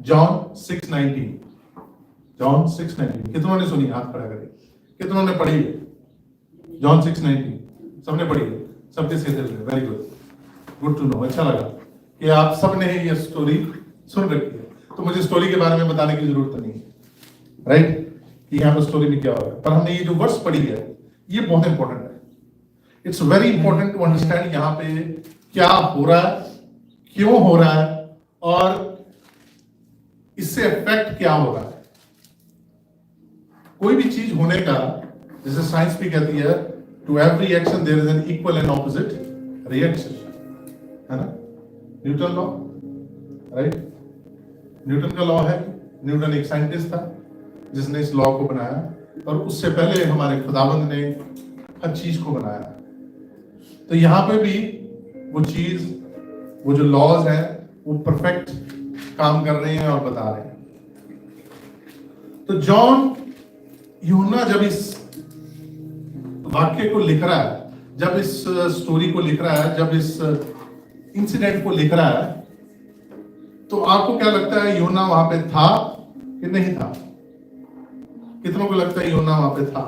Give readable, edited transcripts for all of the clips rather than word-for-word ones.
John 6:19, John 6:19 कितनों ने सुनी? हाथ खड़ा करें। कितनों ने पढ़ी है? जॉन 6:19 सबने पढ़ी है? सबके सीधे में, वेरी गुड टू नो। अच्छा लगा कि आप सबने ये स्टोरी सुन रखी है, तो मुझे स्टोरी के बारे में बताने की जरूरत नहीं है, राइट? कि यहाँ पर स्टोरी में क्या हो रहा है, पर हमने ये जो वर्स पढ़ी है ये बहुत इंपॉर्टेंट है। It's very important to understand यहाँ पे क्या हो रहा है, क्यों हो रहा है, और इससे इफेक्ट क्या हो रहा है। कोई भी चीज होने का, जैसे साइंस भी कहती है, to every action there is an equal and opposite reaction, है ना? Newton law, right? न्यूटन का लॉ है। न्यूटन एक साइंटिस्ट था जिसने इस लॉ को बनाया, और उससे पहले हमारे खुदाबंद ने हर चीज को बनाया। तो यहाँ पे भी वो चीज, वो जो लॉज हैं वो परफेक्ट काम कर रहे हैं और बता रहे हैं। तो जॉन यूहन्ना जब इस वाक्य को लिख रहा है, जब इस स्टोरी को लिख रहा है, जब इस इंसिडेंट को लिख रहा है, तो आपको क्या लगता है, यूहन्ना वहां पे था कि नहीं था? कितनों को लगता है यूहन्ना वहां पे था?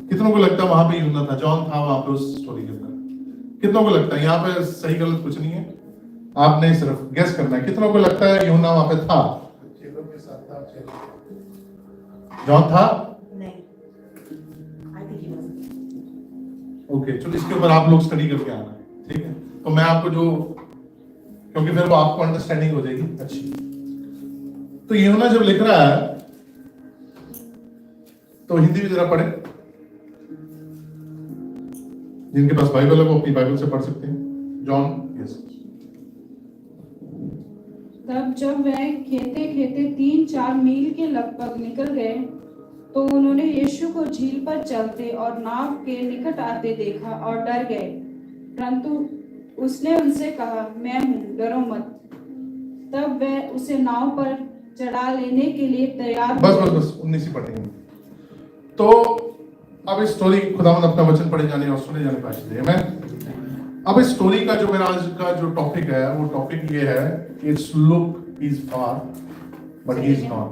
कितनों को लगता है वहां पे यूहन्ना था, जॉन था वहां पे उस स्टोरी के अंदर? कितनों को लगता है? यहाँ पे सही गलत कुछ नहीं है, आपने सिर्फ गेस करना है। कितनों को लगता है यूहन्ना वहां पे था? चेलों के साथ था। जॉन था? ओके, चलो इसके ऊपर आप लोग स्टडी करके आना, ठीक है? तो मैं आपको जो, क्योंकि फिर वो आपको अंडरस्टैंडिंग हो जाएगी अच्छी। तो यूहन्ना जब लिख रहा है, तो हिंदी में जरा पढ़े, जिनके पास बाइबल है वो अपनी बाइबल से पढ़ सकते हैं। John, yes. तब जब वह खेते खेते 3-4 मील के लगभग निकल गए, तो उन्होंने यीशु को झील पर चलते और नाव के निकट आते देखा और डर गए। परंतु उसने उनसे कहा, मैं हूँ, डरो मत। तब वह उसे नाव पर चढ़ा लेने के लिए तैयार बस 19 ही पढ़ेंगे। तो अब इस स्टोरी, खुदावंद अपना वचन पढ़े जाने और सुने जाने पास दे। मैं अब इस स्टोरी का जो मेरा आज का जो टॉपिक है, वो टॉपिक ये है, it's look is far but he is not.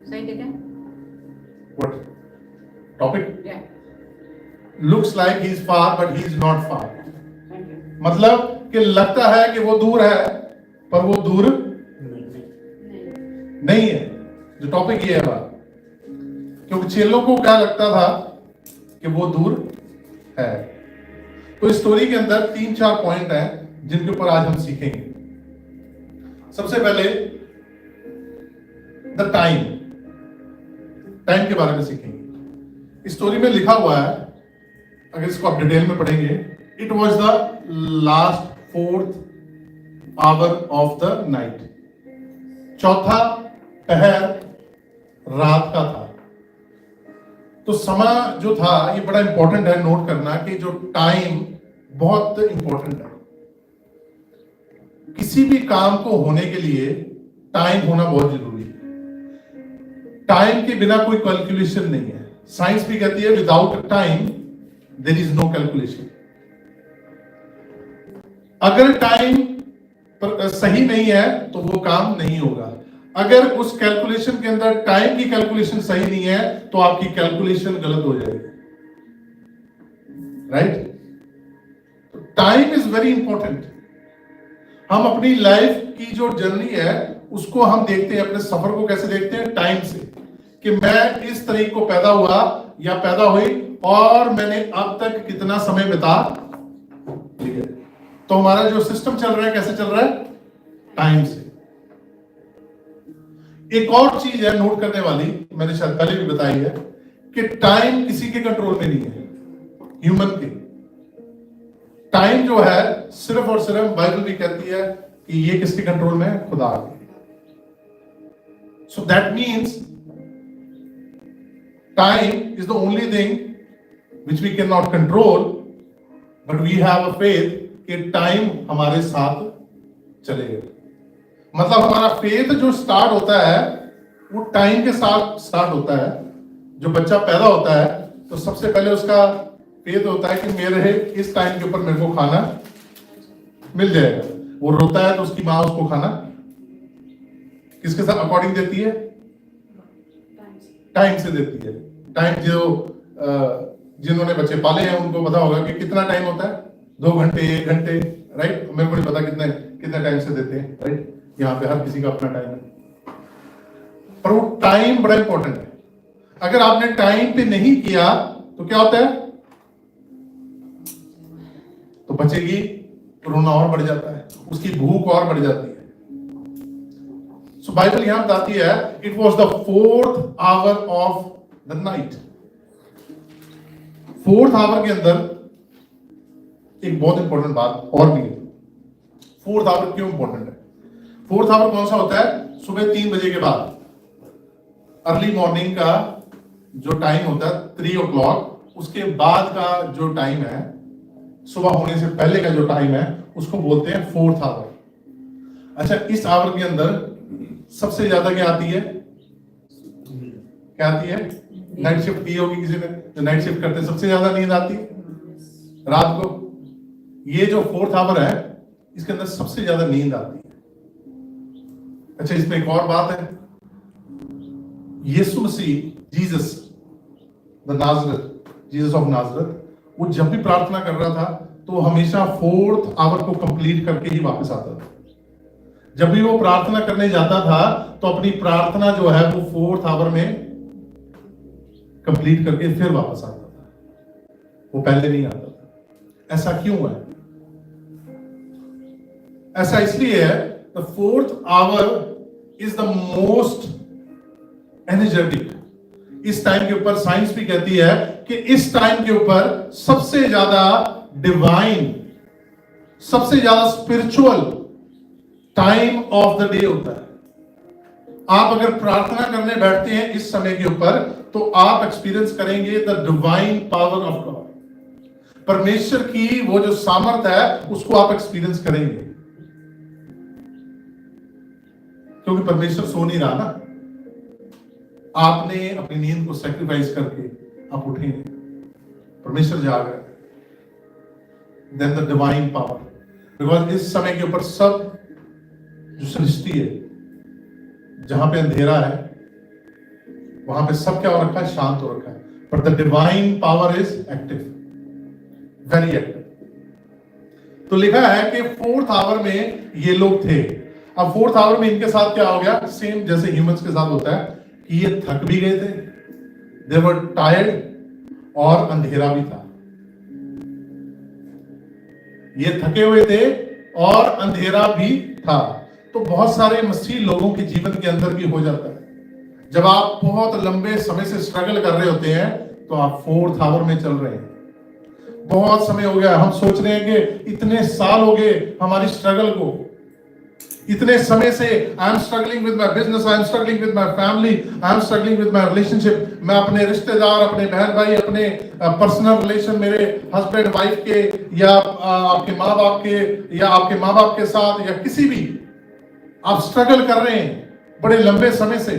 सही कहते What topic? Yeah. Looks like he is far but he is not far. मतलब कि लगता है कि वो दूर है, पर वो दूर नहीं है। जो टॉपिक ये है बात, क्योंकि चेलों को क्या लगता था कि वो दूर है। तो इस स्टोरी के अंदर 3-4 पॉइंट हैं जिनके ऊपर आज हम सीखेंगे। सबसे पहले द टाइम के बारे में सीखेंगे। इस स्टोरी में लिखा हुआ है, अगर इसको आप डिटेल में पढ़ेंगे, it was the last 4th hour of the night. चौथा पहर रात का था। तो समय जो था, ये बड़ा इंपॉर्टेंट है नोट करना कि जो टाइम बहुत इंपॉर्टेंट है। किसी भी काम को होने के लिए टाइम होना बहुत जरूरी है। टाइम के बिना कोई कैलकुलेशन नहीं है। साइंस भी कहती है without time there is no calculation. अगर टाइम सही नहीं है तो वो काम नहीं होगा। अगर उस कैलकुलेशन के अंदर टाइम की कैलकुलेशन सही नहीं है तो आपकी कैलकुलेशन गलत हो जाएगी, right? Time is very important. हम अपनी लाइफ की जो जर्नी है उसको हम देखते हैं, अपने सफर को कैसे देखते हैं? टाइम से, कि मैं इस तारीख को पैदा हुआ या पैदा हुई और मैंने अब तक कितना समय बिता लिया। तो हमारा जो सिस्टम चल रहा है कैसे चल रहा है? टाइम से। एक और चीज है नोट करने वाली, मैंने शायद पहले भी बताई है, कि टाइम किसी के कंट्रोल में नहीं है, ह्यूमन के। टाइम जो है सिर्फ और सिर्फ बाइबल भी कहती है कि ये किसके कंट्रोल में है? खुदा के। So that means time is the only thing which we cannot control, but we have a faith कि टाइम हमारे साथ चलेगा। मतलब हमारा फेथ जो स्टार्ट होता है वो टाइम के साथ स्टार्ट होता है। जो बच्चा पैदा होता है तो सबसे पहले उसका फेथ होता है कि मेरे इस टाइम के ऊपर मेरे को खाना मिल जाएगा। वो रोता है तो उसकी माँ उसको खाना किसके साथ अकॉर्डिंग देती है? टाइम से देती है। टाइम जो जिन्होंने बच्चे पाले हैं उनको पता होगा कि कितना टाइम होता है, 2 घंटे 1 घंटे, राइट? मेरे को नहीं पता कितने कितने टाइम से देते हैं, राइट? यहाँ पे हर किसी का अपना टाइम है, पर वो टाइम बड़ा इंपॉर्टेंट है। अगर आपने टाइम पे नहीं किया तो क्या होता है? तो बचेगी, रोना और बढ़ जाता है, उसकी भूख और बढ़ जाती है। सो बाइबल यहां बताती है it was the 4th hour of the night. 4th hour के अंदर एक बहुत इंपॉर्टेंट बात और भी है। 4th आवर क्यों इंपॉर्टेंट है? 4th आवर कौन सा होता है? सुबह 3 बजे के बाद, अर्ली मॉर्निंग का जो टाइम होता है 3 o'clock, उसके बाद का जो टाइम है, सुबह होने से पहले का जो टाइम है, उसको बोलते हैं 4th आवर। अच्छा, इस आवर के अंदर सबसे ज्यादा क्या आती है? क्या आती है? नाइट शिफ्ट की होगी किसी ने, जो नाइट शिफ्ट करते हैं, सबसे ज्यादा नींद आती है रात को। ये जो 4th आवर है, इसके अंदर सबसे ज्यादा नींद आती है। अच्छा, इसमें एक और बात है, Yeshu Masih, Jesus the Nazareth, Jesus of Nazareth, वो जब भी प्रार्थना कर रहा था तो वो हमेशा 4th आवर को कंप्लीट करके ही वापस आता था। जब भी वो प्रार्थना करने जाता था तो अपनी प्रार्थना जो है वो 4th आवर में कंप्लीट करके फिर वापस आता था, वो पहले नहीं आता था। ऐसा क्यों है? ऐसा इसलिए है, the 4th our is the most energetic. इस टाइम के ऊपर साइंस भी कहती है कि इस टाइम के ऊपर सबसे ज्यादा डिवाइन, सबसे ज्यादा spiritual time of the day होता है। आप अगर प्रार्थना करने बैठते हैं इस समय के ऊपर तो आप एक्सपीरियंस करेंगे the divine power of God. परमेश्वर की वो जो सामर्थ्य है उसको आप एक्सपीरियंस करेंगे, क्योंकि परमेश्वर सो नहीं रहा ना। आपने अपनी नींद को सैक्रिफाइस करके आप उठेंगे, परमेश्वर जाग रहा है। Then the divine power, because इस समय के ऊपर सब जो सृष्टि है, जहां पे अंधेरा है वहां पे सब क्या हो रखा है? शांत हो रखा है। पर the divine power is active, very active. तो लिखा है कि 4th आवर में ये लोग थे। अब 4th आवर में इनके साथ क्या हो गया? सेम जैसे ह्यूमंस के साथ होता है कि ये थक भी गए थे, दे वर टायर्ड, और अंधेरा भी था। ये थके हुए थे और अंधेरा भी था। तो बहुत सारे मसीह लोगों के जीवन के अंदर भी हो जाता है। जब आप बहुत लंबे समय से स्ट्रगल कर रहे होते हैं तो आप 4th आवर में चल रहे हैं। बहुत समय हो गया, हम सोच रहे हैं कि इतने साल हो गए हमारी स्ट्रगल को, इतने समय से I am struggling with my business, I am struggling with my family, I am struggling with my relationship. मैं अपने रिश्तेदार, अपने बहन भाई, अपने पर्सनल रिलेशन, मेरे हस्बैंड वाइफ के, या आपके माँ बाप के, या आपके माँ बाप के साथ, या किसी भी, आप स्ट्रगल कर रहे हैं बड़े लंबे समय से।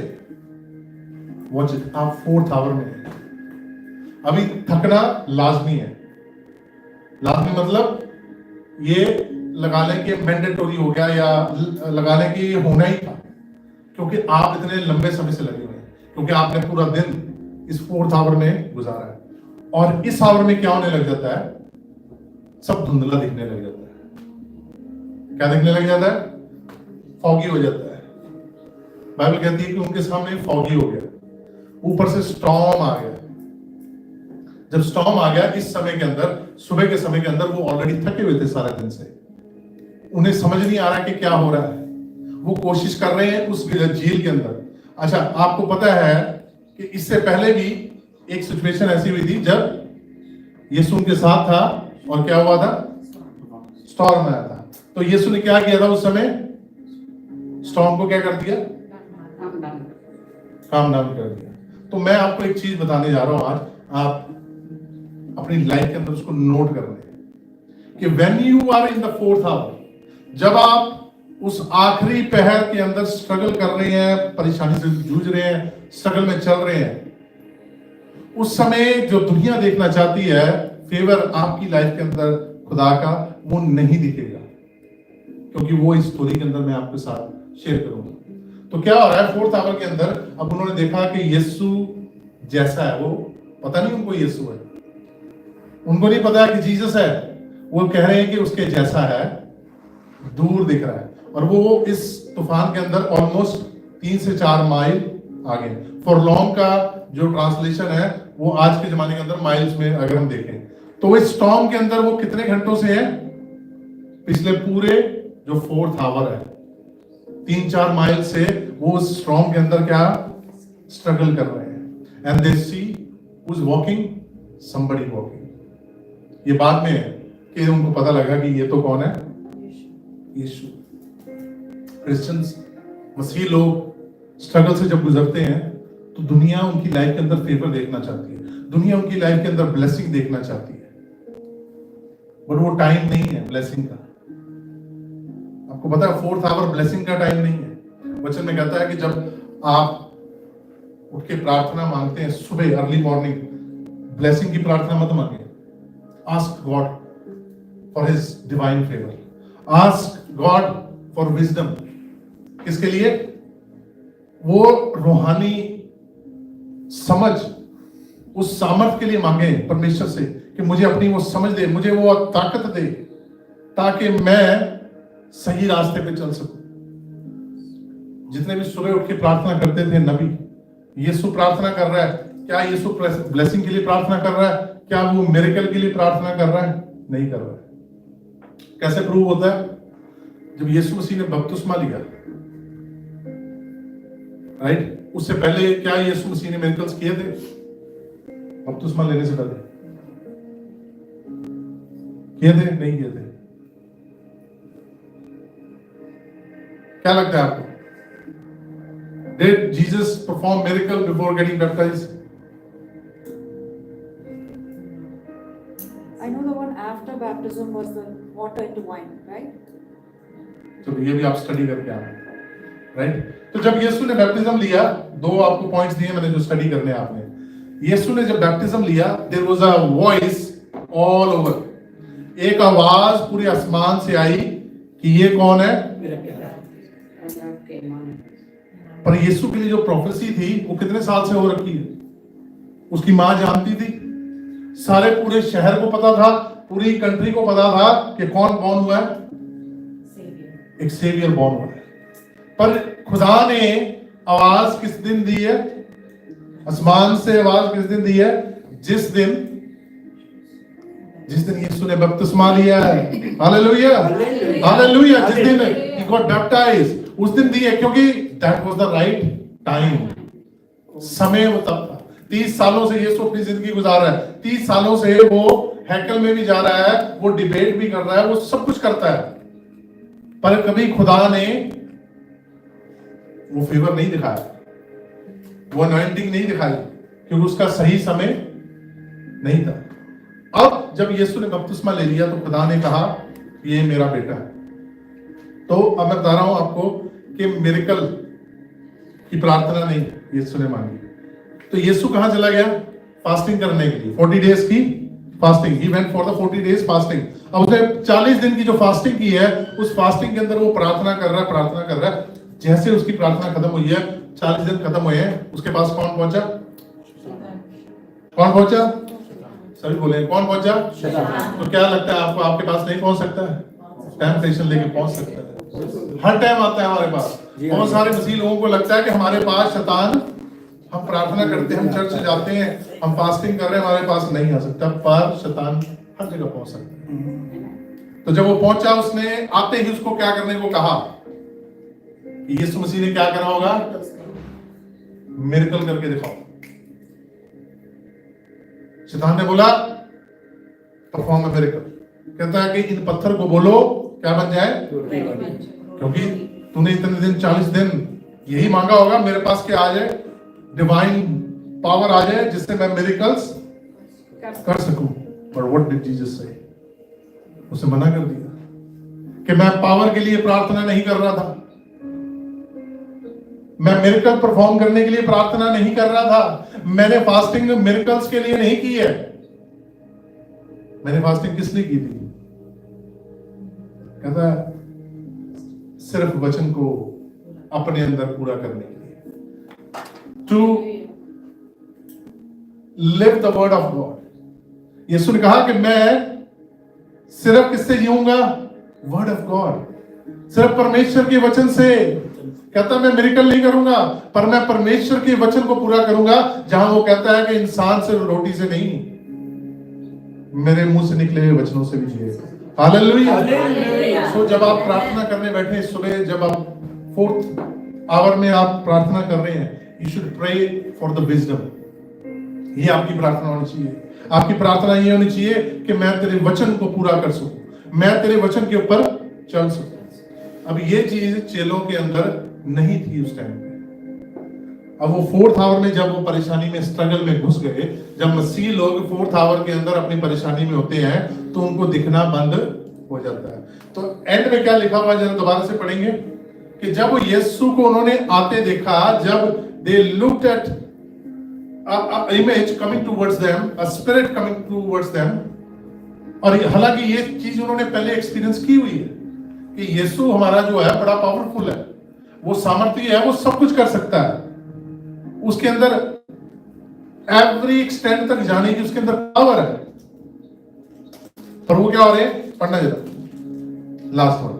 वॉच इट, आप 4th आवर में हैं। अभी थकना लाजमी है। लाजमी मतलब ये लगा लें कि मैंडेटोरी हो गया, या लगा लें कि ये होना ही था, क्योंकि आप इतने लंबे समय से लगे हुए हैं, क्योंकि आपने पूरा दिन इस 4th आवर में गुजारा है। और इस आवर में क्या होने लग जाता है? सब धुंधला दिखने लग जाता है। क्या दिखने लग जाता है? फॉगी हो जाता है। बाइबल कहती है कि उनके सामने फॉगी हो गया, ऊपर से स्टॉर्म आ गया। जब स्टॉर्म आ गया इस समय के अंदर, सुबह के समय के अंदर, वो ऑलरेडी थके हुए थे सारे दिन से, उन्हें समझ नहीं आ रहा कि क्या हो रहा है। वो कोशिश कर रहे हैं उस झील के अंदर। अच्छा, आपको पता है कि इससे पहले भी एक सिचुएशन ऐसी हुई थी जब यीशु उनके साथ था और क्या हुआ था? स्टॉर्म आया था। तो यीशु ने क्या किया था उस समय? स्टॉर्म को क्या कर दिया? काम डाउन कर दिया। तो मैं आपको एक चीज बताने जा रहा हूं आज, आप अपनी लाइफ के अंदर उसको नोट कर लें कि when you are in the 4th hour, जब आप उस आखिरी पहर के अंदर स्ट्रगल कर रहे हैं, परेशानी से जूझ रहे हैं, स्ट्रगल में चल रहे हैं, उस समय जो दुनिया देखना चाहती है फेवर आपकी लाइफ के अंदर खुदा का, वो नहीं दिखेगा। क्योंकि वो इस स्टोरी के अंदर मैं आपके साथ शेयर करूंगा। तो क्या हो रहा है 4th आवर के अंदर, अब उन्होंने देखा कि यीशु जैसा है, वो पता नहीं उनको यीशु है, उनको नहीं पता कि जीसस है, वो कह रहे हैं कि उसके जैसा है, दूर दिख रहा है। और वो इस तूफान के अंदर ऑलमोस्ट 3 से 4 माइल आगे। फॉर लॉन्ग का जो ट्रांसलेशन है वो आज के जमाने के अंदर माइल्स में अगर हम देखें तो इस स्टॉर्म के अंदर वो कितने घंटों से है, पिछले पूरे जो 4th आवर है 3-4 माइल से वो उस स्टॉर्म के अंदर क्या स्ट्रगल कर रहे हैं। And they see who is walking, somebody walking. ये बाद में है कि उनको पता लगा कि ये तो कौन है, यीशु। क्रिश्चियंस, मसीह लोग स्ट्रगल से जब गुजरते हैं तो दुनिया उनकी लाइफ के अंदर फेवर देखना चाहती है, दुनिया उनकी लाइफ के अंदर ब्लेसिंग देखना चाहती है, बट वो टाइम नहीं है ब्लेसिंग का। आपको पता है 4th आवर ब्लेसिंग का टाइम नहीं है। वचन में कहता है कि जब आप उठ के प्रार्थना मांगते हैं सुबह अर्ली मॉर्निंग, ब्लेसिंग की प्रार्थना मत मांगे, ask God for his divine favour, ask God for wisdom. किसके लिए? वो रूहानी समझ, उस सामर्थ के लिए मांगे परमेश्वर से कि मुझे अपनी वो समझ दे, मुझे वो ताकत दे ताकि मैं सही रास्ते पे चल सकूं। जितने भी सुबह उठ के प्रार्थना करते थे नबी, यीशु प्रार्थना कर रहा है, क्या यीशु ब्लेसिंग के लिए प्रार्थना कर रहा है? क्या वो मिरेकल के लिए प्रार्थना कर रहा है? नहीं कर रहा है। कैसे प्रूव होता है? जब यीशु मसीह ने बपतिस्मा लिया, राइट, उससे पहले क्या यीशु मसीह ने मिरेकल्स किए थे? बपतिस्मा लेने से पहले किए थे? नहीं किए थे। क्या लगता है आपको? Did Jesus perform miracle before getting baptized? I know the one after baptism was the water into wine, right? तो ये भी आप स्टडी करके आना, राइट? तो जब यीशु ने बैप्टिज्म लिया, 2 आपको पॉइंट्स दिए मैंने जो स्टडी करने हैं आपने। यीशु ने जब बैप्टिज्म लिया, there was a voice all over, एक आवाज पूरे आसमान से आई कि ये कौन है? पर यीशु के लिए जो प्रोफेसी थी वो कितने साल से हो रखी है? उसकी मां जानती थी, सारे पूरे शहर को पता था, पूरी कंट्री को पता था कि कौन बॉर्न हुआ है, एक सेवियर बॉर्न हुआ है। पर खुदा ने आवाज किस दिन दी है? आसमान से आवाज किस दिन दी है? जिस दिन यीशु ने बपतिस्मा लिया है। Hallelujah, hallelujah. जिस दिन he got baptized, उस दिन दी है, क्योंकि that was the right time, समय वो तब था। 30 सालों से यीशु अपनी जिंदगी गुजार रहा है, 30 सालों से वो हैकल में भी जा रहा है, वो डिबेट भी कर रहा है, वो सब कुछ करता है, पर कभी खुदा ने वो फेवर नहीं दिखाया, वो अनॉइंटिंग नहीं दिखाई, क्योंकि उसका सही समय नहीं था। अब जब यीशु ने बपतिस्मा ले लिया तो खुदा ने कहा ये मेरा बेटा है। तो अब मैं बता रहा हूं आपको कि मिरेकल की प्रार्थना नहीं यीशु ने मांगी। तो यीशु कहां चला गया? फास्टिंग करने के लिए, 40 डेज की fasting. He went for the 40 days fasting. अब उसने 40 दिन की जो फास्टिंग की है, उस फास्टिंग के अंदर वो प्रार्थना कर रहा है। जैसे उसकी प्रार्थना खत्म हुई है, 40 दिन खत्म हुए हैं, उसके पास कौन पहुंचा? सभी बोले कौन पहुंचा? तो क्या लगता है आपको, आपके पास नहीं पहुंच सकता है? टेम्पटेशन लेके पहुंच सकता है, हर टाइम आता है हमारे पास। बहुत सारे मसीह लोगों को लगता है कि हमारे पास शैतान, हम प्रार्थना करते हैं, हम चर्च जाते हैं, हम फास्टिंग कर रहे हैं, हमारे पास नहीं आ सकता, पर शैतान हर जगह पहुंच सकता है। तो जब वो पहुंचा, उसने आते ही उसको क्या करने को कहा? यीशु मसीह ने क्या करा होगा? मिरेकल करके दिखाओ। शैतान ने बोला परफॉर्म अ मिरेकल। कहता है कि इन पत्थर को बोलो क्या बन जाए? क्योंकि तूने इतने दिन 40 दिन यही मांगा होगा, मेरे पास क्या आ जाए? डिवाइन पावर आ जाए जिससे मैं मिरेकल्स कर सकूं। पर व्हाट डिड जीसस से? उसने मना कर दिया कि मैं पावर के लिए प्रार्थना नहीं कर रहा था, मैं मिरेकल परफॉर्म करने के लिए प्रार्थना नहीं कर रहा था, मैंने फास्टिंग मिरेकल्स के लिए नहीं की है। मैंने फास्टिंग किस लिए की थी? कहता है सिर्फ वचन को अपने अंदर पूरा करने के लिए, to live the word of God. Yeshu ने कहा कि मैं सिर्फ किससे जीऊंगा? वर्ड ऑफ गॉड, सिर्फ परमेश्वर के वचन से। कहता मैं मिरेकल नहीं करूंगा, पर मैं परमेश्वर के वचन को पूरा करूंगा, जहां वो कहता है कि इंसान सिर्फ रोटी से नहीं, मेरे मुंह से निकले हुए वचनों से भी जिए। हालेलुया। सो जब आप प्रार्थना करने बैठे सुबह, जब आप 4th आवर में आप प्रार्थना कर रहे हैं, you should pray for the wisdom. ये आपकी प्रार्थना होनी चाहिए। आपकी प्रार्थना ये होनी चाहिए कि मैं तेरे वचन को पूरा कर सकूं, मैं तेरे वचन के ऊपर चल सकूं। अब ये चीज चेलों के अंदर नहीं थी उस टाइम पे। अब वो 4th आवर में जब वो परेशानी में, स्ट्रगल में घुस गए, जब मसीह लोग 4th आवर के अंदर अपनी परेशानी में होते हैं तो उनको दिखना बंद हो जाता है। तो एंड में क्या लिखा हुआ है, जरा दोबारा से पढ़ेंगे कि जब यीशु को उन्होंने आते देखा, जब they looked at image coming towards them, a spirit coming towards them, और हालांकि ये चीज उन्होंने पहले एक्सपीरियंस की हुई है कि यीशु हमारा जो है बड़ा पावरफुल है, वो सामर्थ्य है, वो सब कुछ कर सकता है, उसके अंदर एवरी एक्सटेंट तक जाने की उसके अंदर पावर है। पर वो क्या हो रहे हैं, पढ़ना जरा लास्ट वन।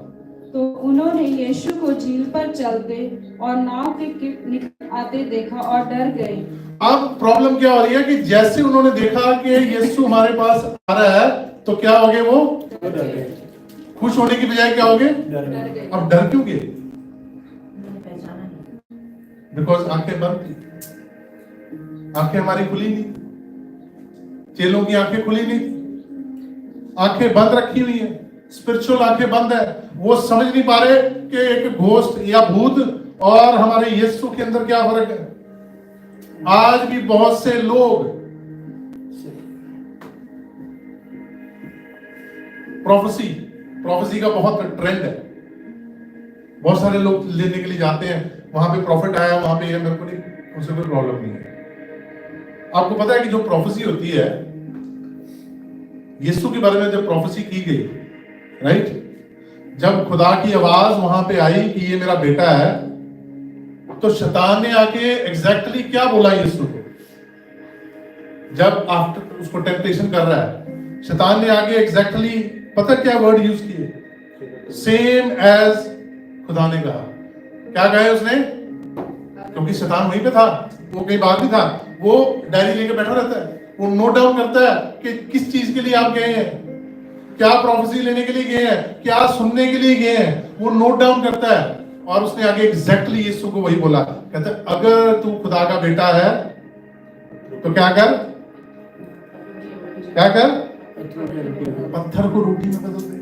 तो उन्होंने यीशु को झील पर चलते और नाव के निकट आते देखा और डर गए। अब प्रॉब्लम क्या हो रही है कि जैसे उन्होंने देखा कि यीशु हमारे पास आ रहा है, तो क्या हो गए? वो डर गए। खुश होने की बजाय क्या हो गए? डर गए। अब डर क्यों गए? बिकॉज आंखें बंद थी, आंखें हमारी खुली नहीं, चेलों की आंखें खुली नहीं थी, आंखें बंद रखी हुई है, स्पिरिचुअल आंखें बंद है। वो समझ नहीं पा रहे कि एक घोस्ट या भूत और हमारे यीशु के अंदर क्या फर्क है। आज भी बहुत से लोग प्रोफेसी का बहुत ट्रेंड है, बहुत सारे लोग लेने के लिए जाते हैं, वहां पे प्रॉफिट आया, वहां पे ये, मेरे को नहीं, उससे कोई प्रॉब्लम नहीं है। आपको पता है कि जो प्रोफेसी होती है, यीशु के बारे में जब प्रोफेसी की गई, राइट, जब खुदा की आवाज वहां पे आई कि ये मेरा बेटा है, तो शैतान ने आके एग्जैक्टली क्या बोला यीशु को? जब आफ्टर उसको टेम्पटेशन कर रहा है, शैतान ने आगे एग्जैक्टली पता क्या वर्ड यूज किए? सेम एज खुदा ने कहा। क्या कहा उसने? क्योंकि शैतान वहीं पे था, वो कहीं बाहर भी था, वो डायरी लेके बैठा रहता है, वो नोट डाउन करता है कि किस चीज के लिए आप गए हैं, क्या प्रोफेसी लेने के लिए गए हैं, क्या सुनने के लिए गए हैं, वो नोट डाउन करता है। और उसने आगे एग्जैक्टली यीशु को वही बोला, कहता है अगर तू खुदा का बेटा है तो क्या कर, क्या कर? पत्थर को रोटी में बदल दे।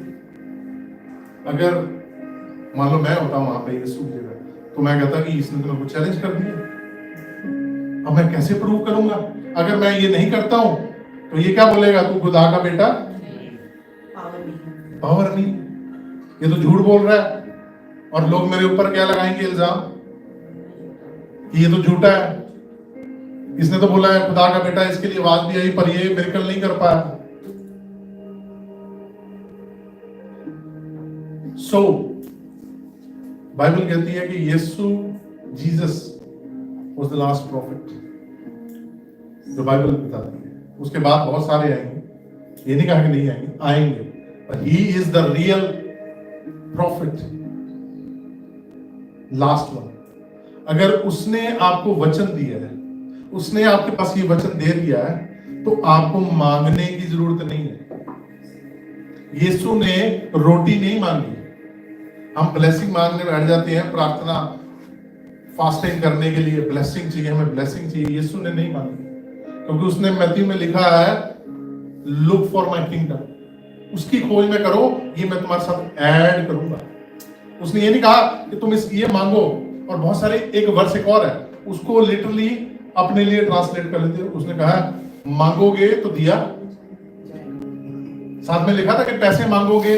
अगर मान लो मैं होता वहां पे यीशु की जगह, तो मैं कहता कि इसने तो मेरे को चैलेंज कर दिया, अब मैं कैसे प्रूव करूंगा? अगर मैं ये नहीं करता हूं तो ये क्या बोलेगा, तू खुदा का बेटा? पावर नहीं, ये तो झूठ बोल रहा है। और लोग मेरे ऊपर क्या लगाएंगे इल्जाम कि ये तो झूठा है, इसने तो बोला है खुदा का बेटा, इसके लिए आवाज भी आई पर ये मिरेकल नहीं कर पाया। सो बाइबल कहती है कि Yeshu Jesus was the last prophet, जो बाइबल बताती है। उसके बाद बहुत सारे आएंगे, ये नहीं कहा कि नहीं आएंगे, आएंगे, but he is the real prophet, last one. अगर उसने आपको वचन दिया है, उसने आपके पास ये वचन दे दिया है, तो आपको मांगने की जरूरत नहीं है। यीशु ने रोटी नहीं मांगी, हम ब्लेसिंग मांगने बैठ जाते हैं, प्रार्थना फास्टिंग करने के लिए ब्लेसिंग चाहिए, हमें ब्लेसिंग चाहिए। यीशु ने नहीं मांगी, क्योंकि उसने मैथ्यू में लिखा है लुक फॉर माय किंगडम, उसकी खोज में करो, ये मैं तुम्हारे साथ ऐड करूंगा। उसने ये नहीं कहा कि तुम इस ये मांगो, और बहुत सारे एक वर्स एक और है, उसको लिटरली अपने लिए ट्रांसलेट कर लेते हैं। उसने कहा मांगोगे तो दिया, साथ में लिखा था कि पैसे मांगोगे,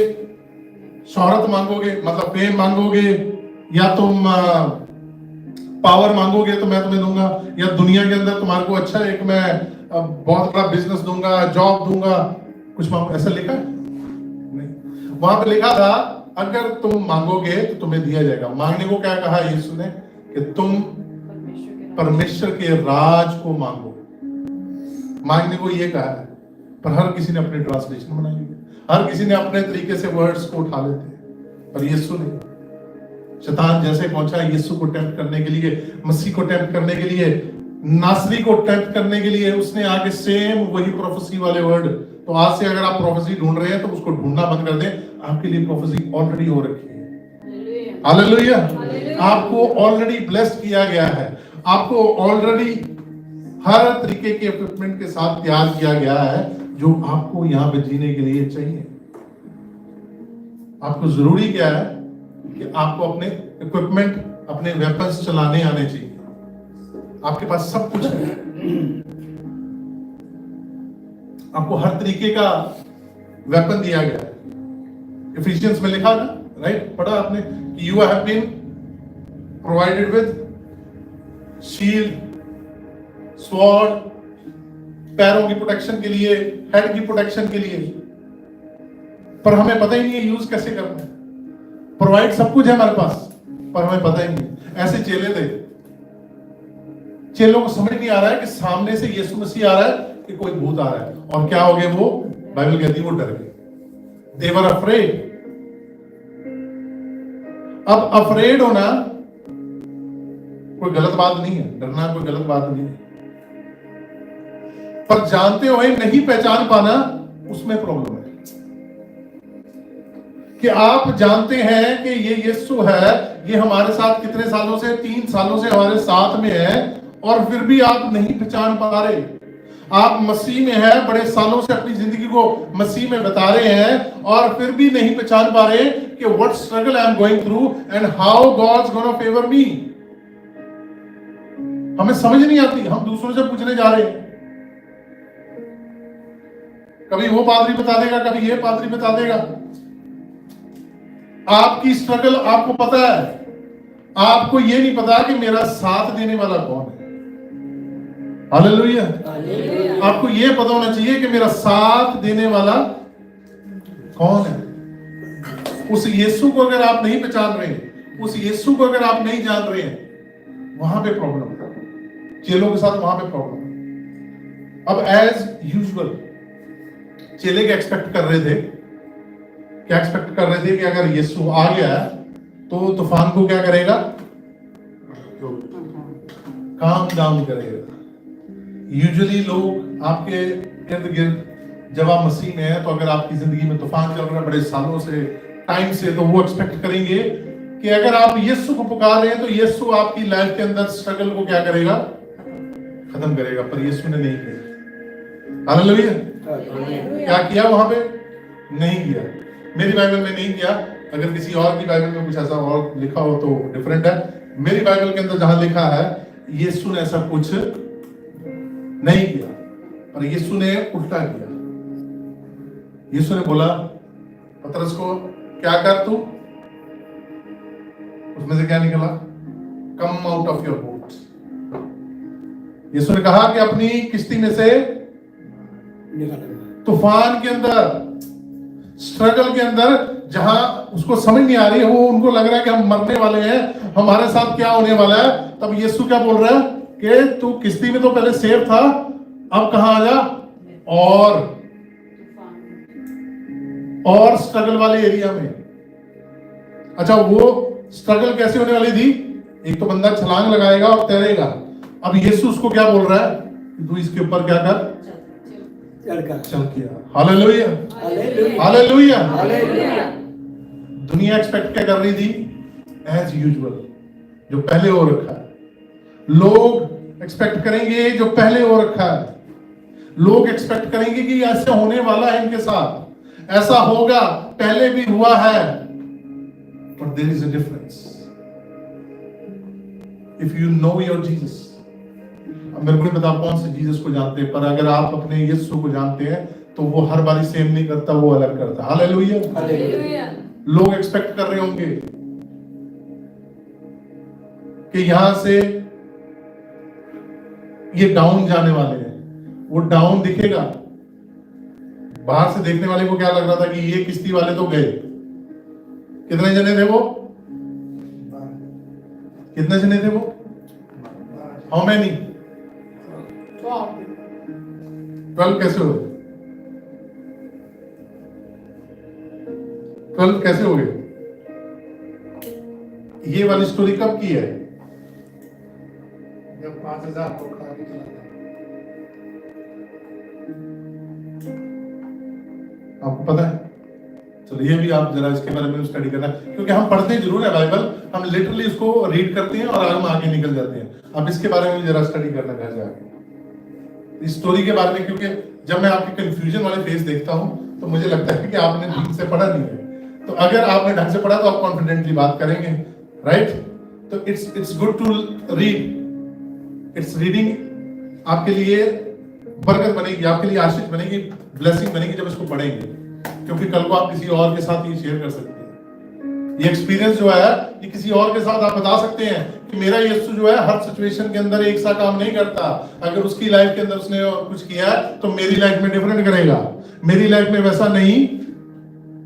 शोहरत मांगोगे मतलब फेम मांगोगे, या तुम पावर मांगोगे तो मैं तुम्हें दूंगा, या दुनिया के अंदर तुम्हारे को अच्छा एक मैं बहुत बड़ा बिजनेस दूंगा, जॉब दूंगा, कुछ मांगो, ऐसा लिखा नहीं। वहां पे लिखा था अगर तुम मांगोगे तो तुम्हें दिया जाएगा। मांगने को क्या कहा यीशु ने कि तुम परमेश्वर के राज को मांगो। मांगने को ये कहा है, पर हर किसी ने अपनी ट्रांसलेशन बनाई है, हर किसी ने अपने तरीके से वर्ड्स को उठा लेते हैं। पर यीशु ने, शैतान जैसे पहुंचा यीशु को टेम्प्ट करने के लिए, मसीह को टेम्प्ट करने के लिए, नासरी को टेम्प्ट करने के लिए, उसने आगे सेम वही प्रोफेसी वाले वर्ड। तो आज से अगर आप प्रोफेसी ढूंढ रहे हैं तो उसको ढूंढना बंद कर दें, आपके लिए प्रोफेसी ऑलरेडी हो रखी है। हालेलुया। आपको ऑलरेडी ब्लेस्ड किया गया है, आपको ऑलरेडी हर तरीके के इक्विपमेंट के साथ तैयार किया गया है जो आपको यहां पे जीने के लिए चाहिए। आपको जरूरी क्या है कि आपको अपने इक्विपमेंट, अपने वेपन्स चलाने आने चाहिए। आपके पास सब कुछ है, आपको हर तरीके का वेपन दिया गया है। इफिशियंस में लिखा ना, राइट, पढ़ा आपने कि you have been provided with shield, sword, पैरों की प्रोटेक्शन के लिए, हेड की प्रोटेक्शन के लिए, पर हमें पता ही नहीं है यूज कैसे करना है। प्रोवाइड सब कुछ है हमारे पास, पर हमें पता ही नहीं। ऐसे चेले थे, चेलों को समझ नहीं आ रहा है कि सामने से यीशु मसीह आ रहा है कि कोई भूत आ रहा है, और क्या हो गए वो, बाइबल कहती है वो डर गए। दे वर अफ्रेड। अब अफ्रेड होना कोई गलत बात नहीं है, डरना कोई गलत बात नहीं है, पर जानते हुए नहीं पहचान पाना उसमें प्रॉब्लम है। कि आप जानते हैं कि ये यीशु है, ये हमारे साथ कितने सालों से, 3 सालों से हमारे साथ में है, और फिर भी आप नहीं पहचान पा रहे। आप मसीह में है, बड़े सालों से अपनी जिंदगी को मसीह में बता रहे हैं, और फिर भी नहीं पहचान पा रहे कि what struggle I am going through and how God's gonna favour me. हमें समझ नहीं आती, हम दूसरों से पूछने जा रहे हैं। कभी वो पादरी बता देगा, कभी ये पादरी बता देगा। आपकी स्ट्रगल आपको पता है, आपको ये नहीं पता कि मेरा साथ देने वाला कौन है। हालेलुया। आपको ये पता होना चाहिए कि मेरा साथ देने वाला कौन है। उस यीशु को अगर आप नहीं पहचान रहे हैं, उस यीशु को अगर आप नहीं जान रहे हैं, वहां पे प्रॉब्लम है। चेलों के साथ वहां पे प्रॉब्लम है। अब एज यूजुअल चेले क्या एक्सपेक्ट कर रहे थे, क्या एक्सपेक्ट कर रहे थे कि अगर यीशु आ गया तो तूफान को क्या करेगा, काम डाउन करेगा। यूजुअली लोग आपके इर्द गिर्द जब आप मसीह में हैं, तो अगर आपकी जिंदगी में तूफान चल रहा है बड़े सालों से, टाइम से, तो वो एक्सपेक्ट करेंगे कि अगर आप यीशु को पुकार रहे हैं तो यीशु आपकी लाइफ के अंदर स्ट्रगल को क्या करेगा, खत्म करेगा। पर यीशु ने नहीं किया। हालेलुया। क्या किया वहां पे, नहीं किया। मेरी बाइबल में नहीं किया। अगर किसी और की बाइबल में कुछ ऐसा और लिखा हो तो डिफरेंट है। मेरी बाइबल के अंदर जहां लिखा है यीशु ने ऐसा कुछ नहीं किया, पर यीशु ने उल्टा किया। यीशु ने बोला पतरस को, क्या कर तू, उसमें से क्या निकला, come out of your boat. Yeshu ने कहा कि अपनी किश्ती में से तूफान के अंदर, स्ट्रगल के अंदर, जहां उसको समझ नहीं आ रही है, वो उनको लग रहा है कि हम मरने वाले हैं, हमारे साथ क्या होने वाला है, तब यीशु क्या बोल रहा है कि तू किश्ती में तो पहले सेफ था, अब कहां आ जा, और स्ट्रगल वाले एरिया में। अच्छा, वो स्ट्रगल कैसे होने वाली थी, एक तो बंदा छलांग लगाएगा और तैरेगा। अब यीशु उसको क्या बोल रहा है, तू इसके ऊपर क्या कर, चल किया। Hallelujah, hallelujah. दुनिया एक्सपेक्ट क्या कर रही थी, एज यूजुअल, जो पहले हो रखा है। लोग एक्सपेक्ट करेंगे जो पहले हो रखा है। लोग एक्सपेक्ट करेंगे कि ऐसा होने वाला है इनके साथ, ऐसा होगा, पहले भी हुआ है। But there is a difference. If you know your Jesus, मेरे को नहीं पता आप कौन से जीसस को जानते हैं, पर अगर आप अपने यीशु को जानते हैं तो वो हर बारी सेम नहीं करता, वो अलग करता। Hallelujah, hallelujah. लोग एक्सपेक्ट कर रहे होंगे कि यहां से ये डाउन जाने वाले हैं, वो डाउन दिखेगा। बाहर से देखने वाले को क्या लग रहा था कि ये किश्ती वाले तो गए, कितने जने थे वो? कितने जने थे वो? How many? 12 कैसे हो गए? 12 कैसे हो गए? ये वाली स्टोरी कब की है? जब 5,000 को खा के चला गया। आपको पता है? चलो ये भी आप जरा इसके बारे में स्टडी करना, क्योंकि हम पढ़ते जरूर है बाइबल, हम लिटरली इसको रीड करते हैं और हम आगे निकल जाते हैं। अब इसके बारे में जरा स्टडी करना घर जाके, इस स्टोरी के बारे में, क्योंकि जब मैं आपके कंफ्यूजन वाले फेस देखता हूं तो मुझे लगता है कि आपने ठीक से पढ़ा नहीं है। तो अगर आपने ढंग से पढ़ा तो आप कॉन्फिडेंटली बात करेंगे, राइट? तो it's good to read. It's reading आपके लिए बरकत बनेगी, आपके लिए आशीष बनेगी, ब्लेसिंग बनेगी जब इसको पढ़ेंगे, क्योंकि कल को आप किसी और के साथ ये शेयर कर सकते हैं। ये एक्सपीरियंस जो है ये किसी और के साथ आप बता सकते हैं कि मेरा यीशु जो है हर सिचुएशन के अंदर एक सा काम नहीं करता। अगर उसकी लाइफ के अंदर उसने कुछ किया है तो मेरी लाइफ में डिफरेंट करेगा, मेरी लाइफ में वैसा नहीं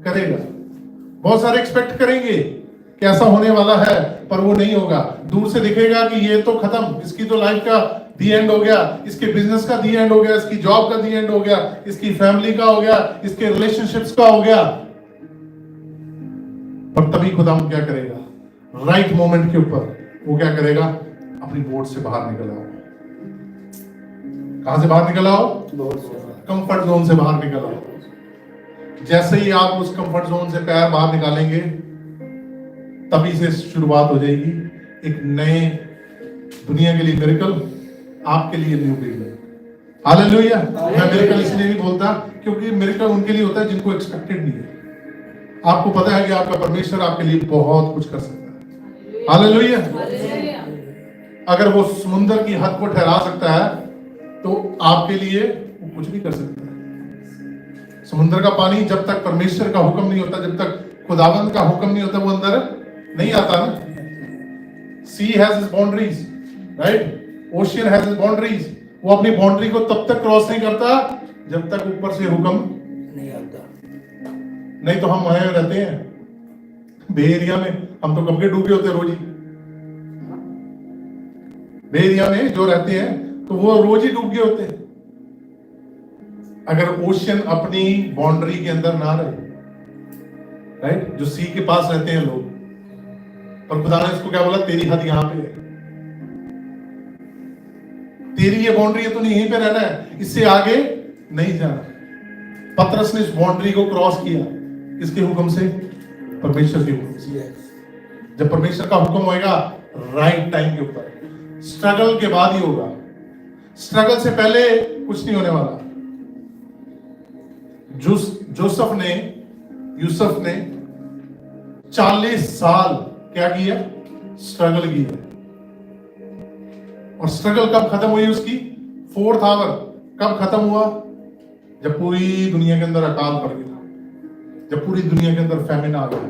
करेगा। बहुत सारे एक्सपेक्ट करेंगे कि ऐसा होने वाला है, पर वो नहीं होगा। दूर से दिखेगा कि ये तो खत्म, इसकी तो लाइफ का दी एंड हो गया, इसके बिजनेस का दी एंड हो गया, इसकी जॉब का दी एंड हो गया, इसकी फैमिली का हो गया, इसके रिलेशनशिप्स का हो गया। पर तभी खुदा क्या करेगा? राइट मोमेंट के ऊपर वो क्या करेगा? अपनी बोर्ड से बाहर निकल आओ। कहां से बाहर निकल आओ? कंफर्ट जोन से बाहर निकल आओ। जैसे ही आप उस कंफर्ट जोन से पैर बाहर निकालेंगे, तभी से शुरुआत हो जाएगी एक नए दुनिया के लिए मिरेकल, आपके लिए न्यू बिगिनिंग। हालेलुया। मैं मिरेकल इसलिए नहीं बोलता क्योंकि मिरेकल उनके लिए होता है जिनको एक्सपेक्टेड नहीं है। आपको पता है कि आपका परमेश्वर आपके लिए बहुत कुछ कर सकता है। हालेलुया। अगर वो समुद्र की हद को ठहरा सकता है तो आपके लिए वो कुछ भी कर सकता है। समुद्र का पानी जब तक परमेश्वर का हुक्म नहीं होता, जब तक खुदावंद का हुक्म नहीं होता, वो अंदर नहीं आता ना। Sea has its boundaries, right? Ocean has its boundaries. वो अपनी बाउंड्री को तब तक क्रॉस नहीं करता जब तक ऊपर से हुक्म नहीं आता। नहीं तो हम वहां रहते हैं बे एरिया में, हम तो कब के डूबे होते रोज ही। बे एरिया में जो रहते हैं तो वो रोज ही डूब गए होते हैं, अगर ओशियन अपनी बाउंड्री के अंदर ना रहे, राइट? जो सी के पास रहते हैं लोग, पर खुदा ने इसको क्या बोला? तेरी हद यहां पे है, तेरी ये बाउंड्री है, तो नहीं यहीं पे रहना है, इससे आगे नहीं जाना। पतरस ने इस बाउंड्री को क्रॉस किया, किसके हुक्म से? परमेश्वर के हुक्म से। जब परमेश्वर का हुक्म होएगा राइट टाइम के ऊपर, स्ट्रगल के बाद ही होगा, स्ट्रगल से पहले कुछ नहीं होने वाला। यूसुफ ने 40 साल क्या किया? स्ट्रगल किया। और स्ट्रगल कब खत्म हुई उसकी? 4th आवर कब खत्म हुआ? जब पूरी दुनिया के अंदर अकाल पड़ गया, जब पूरी दुनिया के अंदर फैमिन आ गया,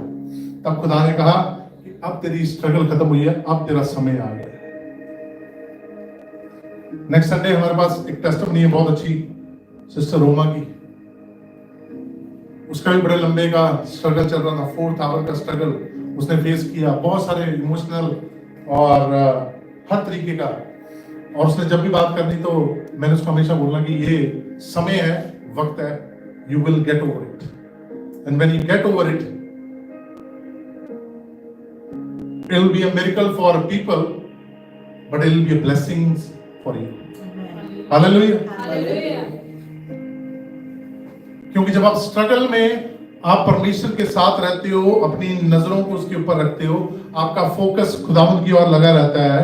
तब खुदा ने कहा कि अब तेरी स्ट्रगल खत्म हुई है, अब तेरा समय आ गया। नेक्स्ट संडे हमारे पास एक टेस्टिमनी है बहुत अच्छी, सिस्टर रोमा की। उसका भी बड़े लंबे का स्ट्रगल चल रहा था, 4th आवर का स्ट्रगल उसने फेस किया, बहुत सारे इमोशनल और हर तरीके का। और उसने जब भी बात करनी तो मैंने उसको हमेशा बोलना कि ये समय है, वक्त है, you will get over it, and when you get over it, it will be a miracle for people, but it will be a blessing for you. Hallelujah. क्योंकि जब आप स्ट्रगल में आप परमेश्वर के साथ रहते हो, अपनी नजरों को उसके ऊपर रखते हो, आपका फोकस खुदावंद की ओर लगा रहता है,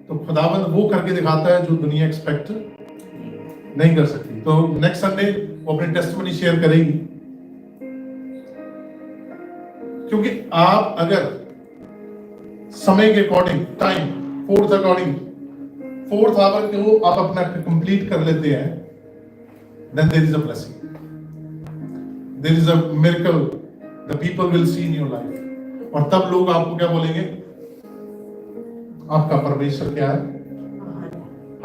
तो खुदावंद वो करके दिखाता है जो दुनिया एक्सपेक्ट नहीं कर सकती। तो नेक्स्ट संडे वो अपनी टेस्टिमनी शेयर करेगी, क्योंकि आप अगर समय के अकॉर्डिंग, टाइम 4th आवर को आप अपना कंप्लीट कर लेते हैं, then there is a blessing, there is a miracle the people will see in your life। और तब लोग आपको क्या बोलेंगे? आपका परमेश्वर क्या है?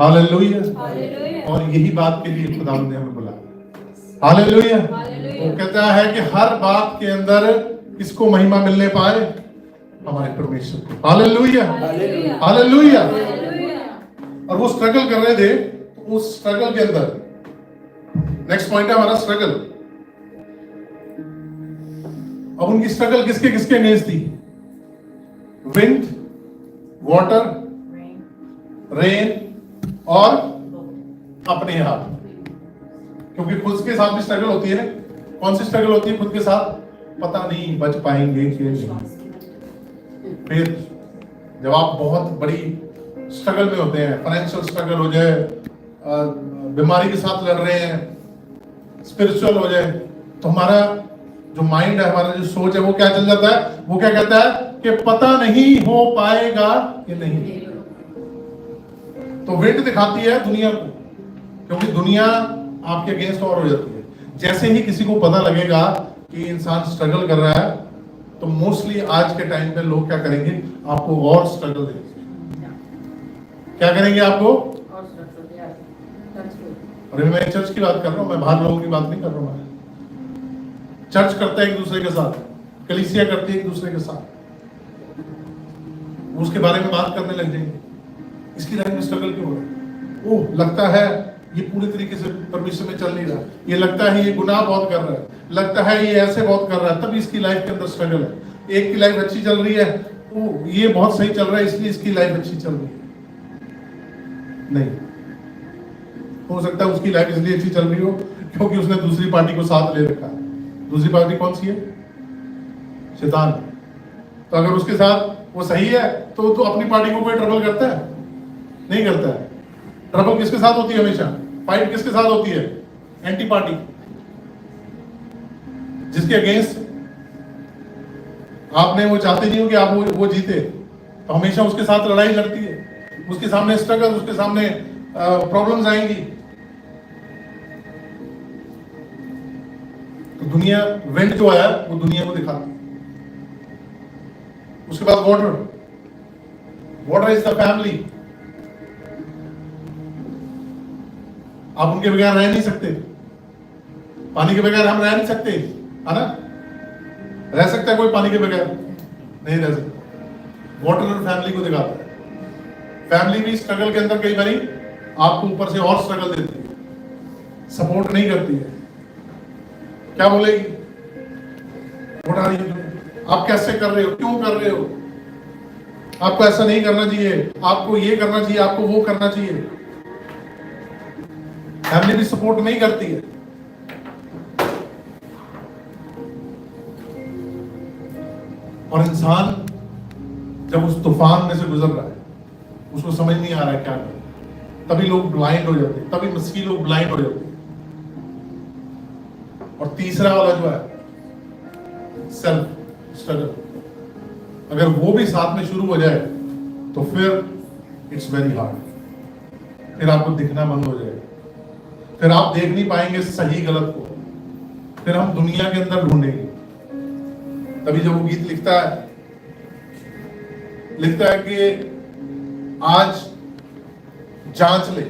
हालेलुया। और यही बात के लिए खुदावंद ने हमें बुलाया। हालेलुया। वो कहता है कि हर बात के अंदर किसको महिमा मिलने पाए? हमारे परमेश्वर को। Hallelujah, hallelujah. और वो स्ट्रगल कर रहे थे, तो उस स्ट्रगल के अंदर नेक्स्ट पॉइंट है हमारा स्ट्रगल। अब उनकी स्ट्रगल किसके किसके अगेंस्ट थी? विंड, वाटर, रेन और अपने आप। क्योंकि खुद के साथ भी स्ट्रगल होती है। कौन सी स्ट्रगल होती है खुद के साथ? पता नहीं बच पाएंगे कि नहीं। फिर जब आप बहुत बड़ी स्ट्रगल में होते हैं, फाइनेंशियल स्ट्रगल हो जाए, बीमारी के साथ लड़ रहे हैं, स्पिरिचुअल हो जाए, तो हमारा जो माइंड है, हमारा जो सोच है, वो क्या चल जाता है? वो क्या कहता है कि पता नहीं हो पाएगा कि नहीं। तो विंड दिखाती है दुनिया को, क्योंकि दुनिया आपके अगेंस्ट और हो जाती है। जैसे ही किसी को पता लगेगा कि इंसान स्ट्रगल कर रहा है, तो मोस्टली आज के टाइम पे लोग क्या करेंगे? आपको और स्ट्रगल देंगे। क्या करेंगे आपको? अरे मैं चर्च की बात कर रहा हूं, मैं बाहर लोगों की बात नहीं कर रहा हूं। चर्च करता है एक दूसरे के साथ, कलीसिया करती है एक दूसरे के साथ, उसके बारे में बात करने लग जाएंगे। इसकी लाइफ में स्ट्रगल क्यों हो रहा है? ओह, लगता है ये पूरी तरीके से परमेश्वर में चल नहीं रहा, ये लगता है ये गुनाह बहुत कर रहा है, लगता है ये ऐसे बहुत कर रहा है, तब इसकी लाइफ के अंदर स्ट्रगल है। एक की लाइफ अच्छी चल रही है, वो ये बहुत सही चल रहा है, इसलिए इसकी लाइफ अच्छी चल रही है। नहीं, हो सकता है उसकी लाइफ इसलिए अच्छी चल रही हो क्योंकि उसने दूसरी पार्टी को साथ ले रखा है। दूसरी पार्टी कौन सी है? शैतान। तो अगर उसके साथ वो सही है, तो अपनी पार्टी को कोई ट्रबल करता है? नहीं करता है। ट्रबल किसके साथ होती है? हमेशा फाइट किसके साथ होती है? एंटी पार्टी, जिसके अगेंस्ट आपने वो चाहते नहीं हो कि आप वो जीते, तो हमेशा उसके साथ लड़ाई लड़ती है। उसके सामने स्ट्रगल, उसके सामने प्रॉब्लम्स आएंगी। तो दुनिया, विंड जो आया वो दुनिया को दिखाती। उसके बाद water, water is the family. आप उनके बगैर रह नहीं सकते। पानी के बगैर हम रह नहीं सकते, है ना? रह सकता है कोई पानी के बगैर? नहीं रह सकता। वाटर और फैमिली को दिखाता है। फैमिली भी स्ट्रगल के अंदर कई बारी आपको ऊपर से और स्ट्रगल देती है, सपोर्ट नहीं करती है। क्या बोलेगी? उठा रही हो, आप कैसे कर रहे हो, क्यों कर रहे हो, आपको ऐसा नहीं करना चाहिए, आपको ये करना चाहिए, आपको वो करना चाहिए। फैमिली भी सपोर्ट नहीं करती है। और इंसान जब उस तूफान में से गुजर रहा है, उसको समझ नहीं आ रहा है क्या करें, तभी लोग ब्लाइंड हो जाते हैं, तभी मसीही लोग ब्लाइंड हो जाते हैं। और तीसरा वाला जो है सेल्फ स्ट्रगल, अगर वो भी साथ में शुरू हो जाए तो फिर इट्स वेरी हार्ड। फिर आपको दिखना बंद हो जाएगा, फिर आप देख नहीं पाएंगे सही गलत को, फिर हम दुनिया के अंदर ढूंढेंगे। तभी जब वो गीत लिखता है कि आज जांच ले,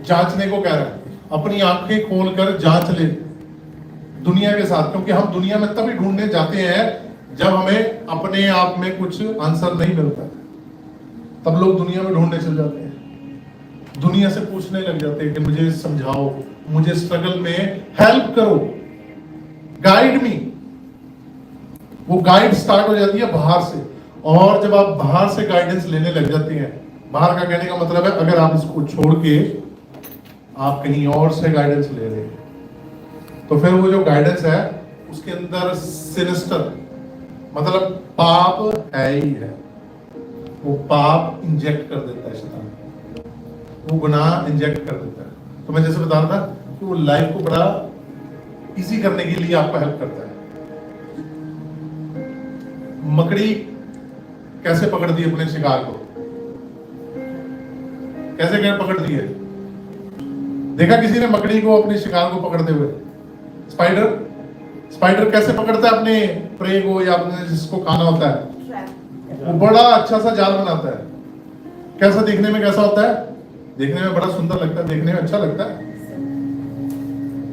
जांचने को कह रहा है, अपनी आंखें खोलकर जांच ले दुनिया के साथ। क्योंकि हम दुनिया में तभी ढूंढने जाते हैं जब हमें अपने आप में कुछ आंसर नहीं मिलता, तब लोग दुनिया में ढूंढने चल जाते हैं, दुनिया से पूछने लग जाते हैं कि मुझे समझाओ, मुझे स्ट्रगल में हेल्प करो, गाइड मी। वो गाइड स्टार्ट हो जाती है बाहर से। और जब आप बाहर से गाइडेंस लेने लग जाते हैं, बाहर का कहने का मतलब है अगर आप इसको छोड़ के आप कहीं और से गाइडेंस ले रहे हैं, तो फिर वो जो गाइडेंस है उसके अंदर सिनिस्टर मतलब पाप है ही है। वो पाप इंजेक्ट कर देता है शैतान, वो गुनाह इंजेक्ट कर देता है। तो मैं जैसे बता रहा था कि वो लाइफ को बड़ा इजी करने के लिए आपको हेल्प करता है। मकड़ी कैसे पकड़ती है अपने शिकार को? कैसे पकड़ती है? देखा किसी ने मकड़ी को अपने शिकार को पकड़ते हुए? स्पाइडर कैसे पकड़ता है अपने प्रे को या अपने जिसको खाना होता है? वो बड़ा अच्छा सा जाल बनाता है। कैसा दिखने में कैसा होता है? देखने में बड़ा सुंदर लगता है, देखने में अच्छा लगता है।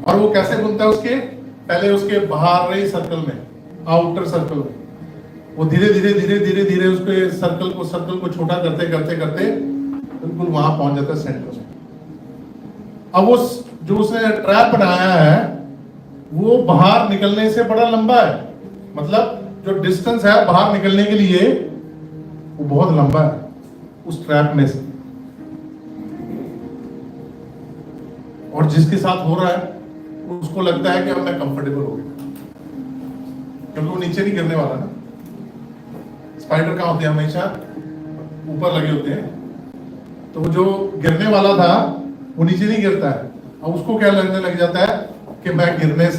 और वो कैसे बुनता है? उसके पहले उसके बाहर रही सर्कल में आउटर सर्कल में, वो धीरे धीरे धीरे धीरे धीरे उसके सर्कल को छोटा करते करते करते बिल्कुल वहां पहुंच जाता है सेंटर में। अब वो जो उसने ट्रैप बनाया है वो बाहर निकलने से बड़ा लंबा है, मतलब जो डिस्टेंस है बाहर निकलने के लिए वो बहुत लंबा है उस ट्रैप में से। और जिसके साथ हो रहा है उसको लगता है कि अब मैं कंफर्टेबल हो गया, क्योंकि वो नीचे नहीं गिरने वाला ना। स्पाइडर कहाँ होते हैं, हमेशा ऊपर लगे होते हैं, तो जो गिरने वाला था वो नीचे नहीं गिरता है। अब उसको क्या लगने लग जाता है कि मैं गिरने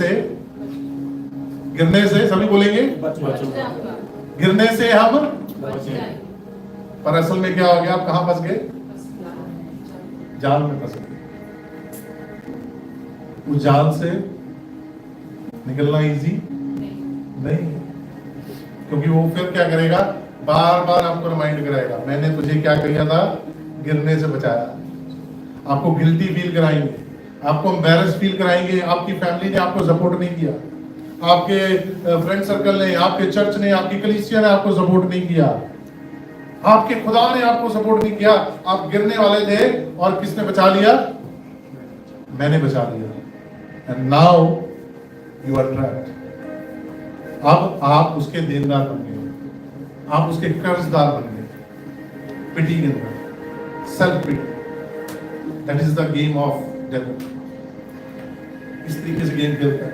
से सभी बोलेंगे गिरने से हम, पर असल में क्या हो गया, आप कहां फंस गए, जाल में फंस गए। उस जाल से निकलना इजी नहीं, क्योंकि वो फिर क्या करेगा, बार बार आपको रिमाइंड कराएगा, मैंने तुझे क्या किया था, गिरने से बचाया। आपको गिल्टी फील कराएंगे, आपको एम्बैरेस फील कराएंगे, आपकी फैमिली ने आपको सपोर्ट नहीं किया, आपके फ्रेंड सर्कल ने, आपके चर्च ने, आपकी कलीसिया ने आपको सपोर्ट नहीं किया, आपके खुदा ने आपको सपोर्ट नहीं किया, आप गिरने वाले थे और किसने बचा लिया, मैंने बचा लिया। And now you are trapped. अब आप उसके देनदार बन गए, आप उसके कर्जदार बन गए, पिटी के अंदर, self pity. That is the game of devil. इस तरीके से गेम खेलता है।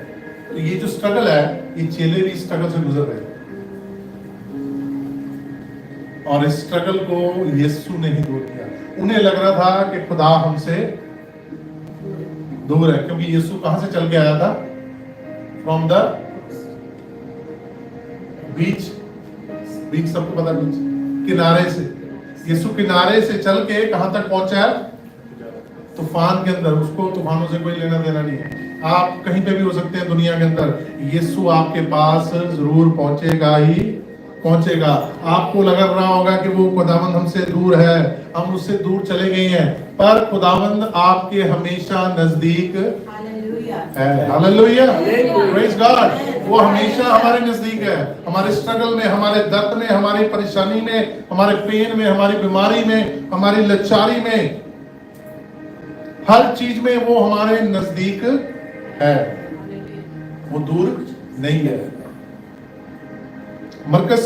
तो ये जो स्ट्रगल है, ये चेले भी स्ट्रगल से गुजर रहे हैं, और इस स्ट्रगल को यीशु ने ही दूर किया। उन्हें लग रहा था कि खुदा हमसे दूर है, क्योंकि यीशु कहां से चल के आया था, फ्रॉम द बीच सबको पता, बीच किनारे से। यीशु किनारे से चल के कहां तक पहुंचा है, तूफान के अंदर। उसको तूफानों से कोई लेना देना नहीं है। आप कहीं पे भी हो सकते हैं दुनिया के अंदर, यीशु आपके पास जरूर पहुंचेगा ही पहुंचेगा। आपको लग रहा होगा कि वो खुदावंद हमसे दूर है, हम उससे दूर चले गए हैं, पर खुदावंद आपके हमेशा नजदीक है। Hallelujah, praise God. वो हमेशा हमारे नजदीक है, हमारे स्ट्रगल में, हमारे दर्द में, हमारी परेशानी में, हमारे पेन में, हमारी बीमारी में, हमारी लाचारी में, हर चीज में वो हमारे नजदीक है, वो दूर नहीं है। मरकस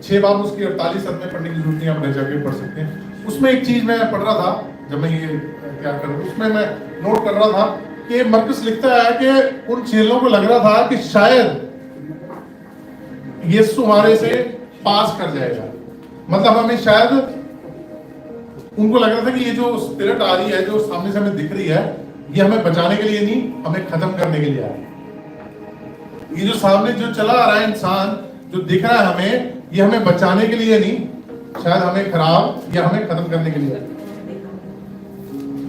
6 बाब उसकी 48 में पढ़ने की जरूरत नहीं, आप घर जाके पढ़ सकते हैं। उसमें एक चीज मैं पढ़ रहा था, जब मैं ये क्या कर रहा, उसमें मैं नोट कर रहा था कि मरकस लिखता है कि उन चेलों को लग रहा था कि शायद यीशु हमारे से पास कर जाएगा, मतलब हमें शायद, उनको लग रहा था कि ये जो स्पिरिट आ रही है, जो सामने से हमें दिख रही है, ये हमें बचाने के लिए नहीं, हमें खत्म करने के लिए आ रही है। ये जो सामने जो चला आ रहा है इंसान, जो दिख रहा है हमें, ये हमें बचाने के लिए नहीं, शायद हमें खराब या हमें खत्म करने के लिए।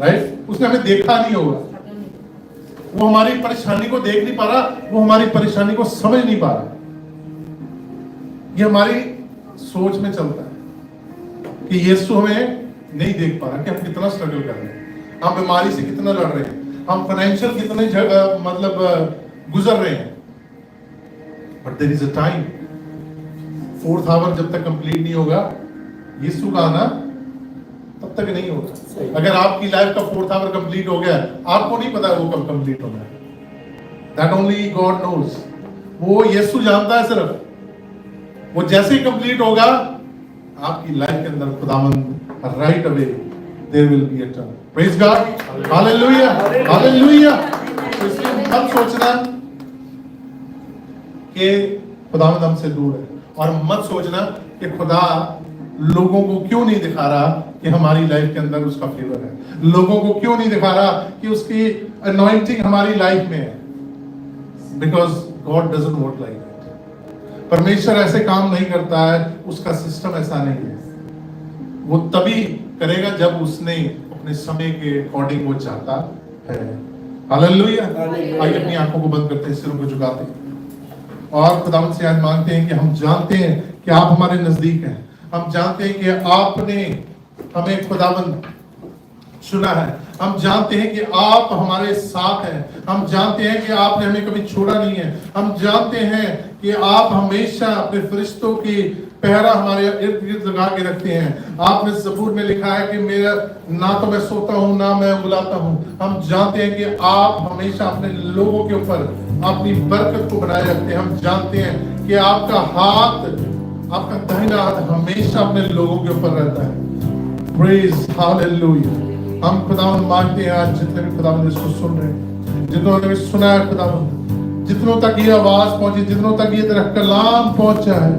राइट? उसने हमें देखा नहीं होगा, वो हमारी परेशानी को देख नहीं पा रहा, वो हमारी परेशानी को समझ नहीं पा रहा। ये हमारी सोच में चलता है कि यीशु हमें नहीं देख पा रहा कि हम कितना स्ट्रगल कर रहे हैं, हम बीमारी से कितना लड़ रहे हैं, हम फाइनेंशियल कितने मतलब गुजर रहे हैं। But there is a time, 4th hour जब तक कंप्लीट नहीं होगा, यीशु का आना तब तक नहीं होगा। अगर आपकी लाइफ का 4th आवर कंप्लीट हो गया, आपको नहीं पता वो कब कंप्लीट होना है, दैट ओनली गॉड नोज। वो यीशु जानता है सिर्फ, वो जैसे ही कंप्लीट होगा आपकी लाइफ के अंदर खुदावंद right away there will be a turn. Praise God. Hallelujah. Hallelujah. तो इसलिए मत सोचना कि खुदावंद हमसे दूर है, और मत सोचना कि खुदा लोगों को क्यों नहीं दिखा रहा कि हमारी लाइफ के अंदर उसका फेवर है, लोगों को क्यों नहीं दिखा रहा कि उसकी अनॉइंटिंग हमारी लाइफ में है। Because God doesn't work like that. परमेश्वर ऐसे काम नहीं करता है, उसका सिस्टम ऐसा नहीं है। वो तभी करेगा जब उसने अपने समय के अकॉर्डिंग वो चाहता है। हालेलुया। आइए अपनी आंखों को बंद करते हैं, सिरों को झुकाते हैं और खुदावंद से आज मांगते हैं कि हम जानते हैं कि आप हमारे नजदीक हैं, हम जानते हैं कि आपने हमें खुदावंद चुना है, हम जानते हैं कि आप हमारे साथ हैं। हम जानते हैं कि आपने हमें कभी छोड़ा नहीं है। हम जानते हैं कि आप हमेशा अपने फरिश्तों की पहरा हमारे इर्द गिर्द लगा के रखते हैं। आपने ज़बूर में लिखा है कि मेरा ना तो मैं सोता हूँ ना मैं बुलाता हूँ। हम जानते हैं कि आप हमेशा अपने लोगों के ऊपर अपनी बरकत को बनाए रखते हैं। हम जानते हैं कि आपका हाथ, आपका दाहिना हाथ हमेशा अपने लोगों के ऊपर रहता है। Praise hallelujah. हम खुदावंद मांगते हैं आज जितने भी खुदावंद इसको सुन रहे हैं, जितनों ने सुना है खुदावंद, जितनों तक ये आवाज पहुंची, जितनों तक ये तेरा कलाम पहुंचा है,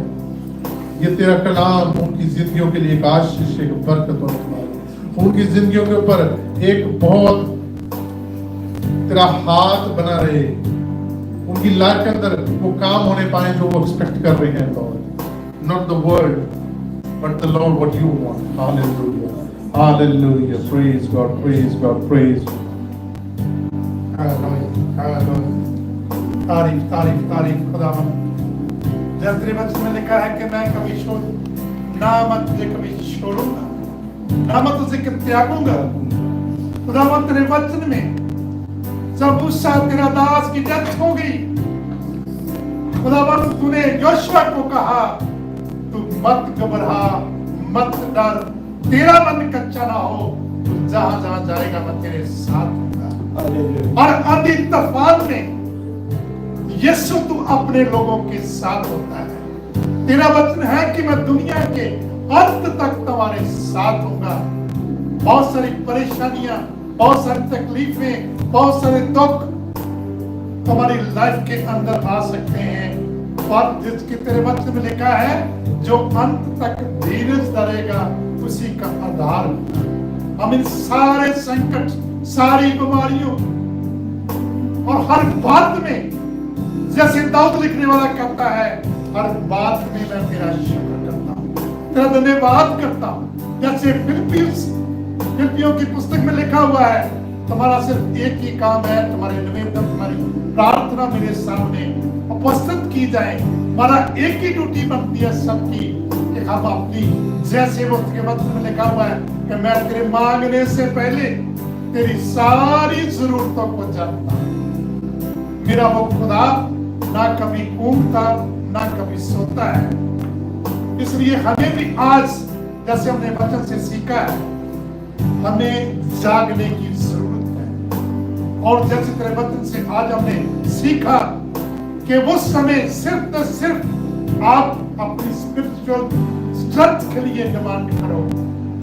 ये तेरा कलाम उनकी जिंदगियों के लिए एक आशीष, एक बरकत होने वाला है। उनकी जिंदगियों के ऊपर एक बहुत तेरा हाथ बना रहे, उनकी लाइफ के अंदर वो काम होने पाए जो वो एक्सपेक्ट कर रहे हैं। Lord, not the world but the Lord what you want. Hallelujah. Hallelujah. Praise God. Praise God. Praise God. Hallelujah. तारीफ तारीफ तारीफ खुदावंद। जब तेरे वचन में लिखा है कि मैं कभी ना मत तुझे कभी छोड़ूंगा, ना मत तुझे त्यागूंगा। खुदावंद तेरे वचन में जब मूसा तेरा दास की डेथ हो गई, खुदावंद तूने योशुआ को कहा तू मत घबरा, मत डर, तेरा मन कच्चा ना हो, तू जहां जहां जाएगा मैं तेरे साथ हूंगा। और आंधी तूफान में यीशु तू अपने लोगों के साथ होता है। तेरा वचन है कि मैं दुनिया के अंत तक तुम्हारे साथ होऊंगा। बहुत सारी परेशानियां, बहुत सारी तकलीफें, बहुत सारे दुख तुम्हारी लाइफ के अंदर आ सकते हैं, और जिसके तेरे वचन में लिखा है जो अंत तक धीरज धरेगा उसी का आधार होगा। हम इन सारे संकट, सारी बीमारियों और हर बात में, जैसे दाऊद लिखने वाला कहता है, हर बात में मैं तेरा शुक्र करता हूँ, तेरा धन्यवाद करता हूँ। जैसे फिलिपियों की पुस्तक में लिखा हुआ है, तुम्हारा सिर्फ एक ही काम है, तुम्हारे निवेदन, तुम्हारी प्रार्थना मेरे सामने उपस्थित की जाए। हमारा एक ही ड्यूटी बनती है सबकी कि हम अपनी, जैसे वो उसके वचन में लिखा हुआ है कि मैं तेरे मांगने से पहले तेरी सारी जरूरतों को जानता हूं। मेरा वो खुदा ना कभी ऊँघता ना कभी सोता है। इसलिए हमें भी आज, जैसे हमने वचन से सीखा है, हमें जागने की जरूरत है। और जैसे तेरे वचन से आज हमने सीखा कि वो समय सिर्फ आप अपनी स्पिरिचुअल स्ट्रेंथ के लिए डिमांड करो,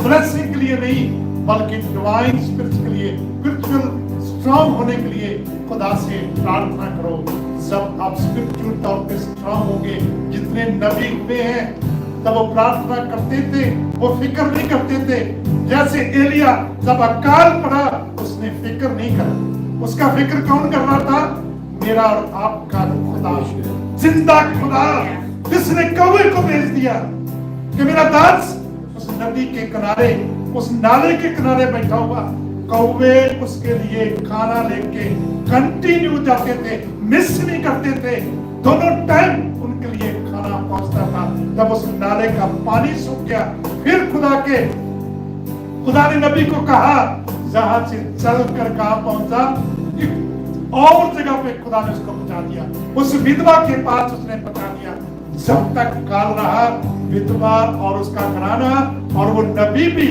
ब्लेसिंग के लिए नहीं, बल्कि डिवाइन स्पिरिट के लिए, स्पिरिचुअल स्ट्रांग होने के लिए खुदा से प्रार्थना करो। जब आप स्पिरिचुअल तौर पे स्ट्रांग होंगे, जितने नबी हुए हैं तब वो प्रार्थना करते थे, वो फिक्र नहीं करते थे। जैसे एलिया जब अकाल पड़ा उसने फिक्र नहीं करा, उसका फिक्र कौन कर रहा था? मेरा और आपका खुदा, जिंदा खुदा, जिसने कौवे को भेज दिया कि मेरा दास उस नदी के किनारे, उस नाले के किनारे बैठा हुआ, कौवे उसके लिए खाना लेके कंटिन्यू जाते थे, मिस नहीं करते थे, दोनों टाइम उनके लिए खाना पहुंचता था। जब उस नाले का पानी सूख गया, फिर खुदा ने नबी को कहा जहां से चलकर कहां पहुंचा, और जगह पे खुदा ने उसको पहुंचा दिया। उस विधवा के पास उसने पहुंचा दिया। जब तक काल रहा, विधवा और उसका घराना और वो नबी भी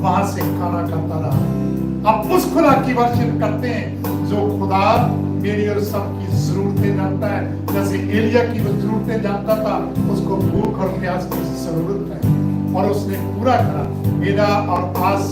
वहां से खाना खाता रहा। अब उस खुदा की वर्शिप करते हैं जो खुदा मेरी और सबकी जरूरतें जानता है। जैसे एलिया की वो जरूरतें जानता था, उसको भूख और प्यास की जरूरत है और उसने पूरा करा। मेरा और आज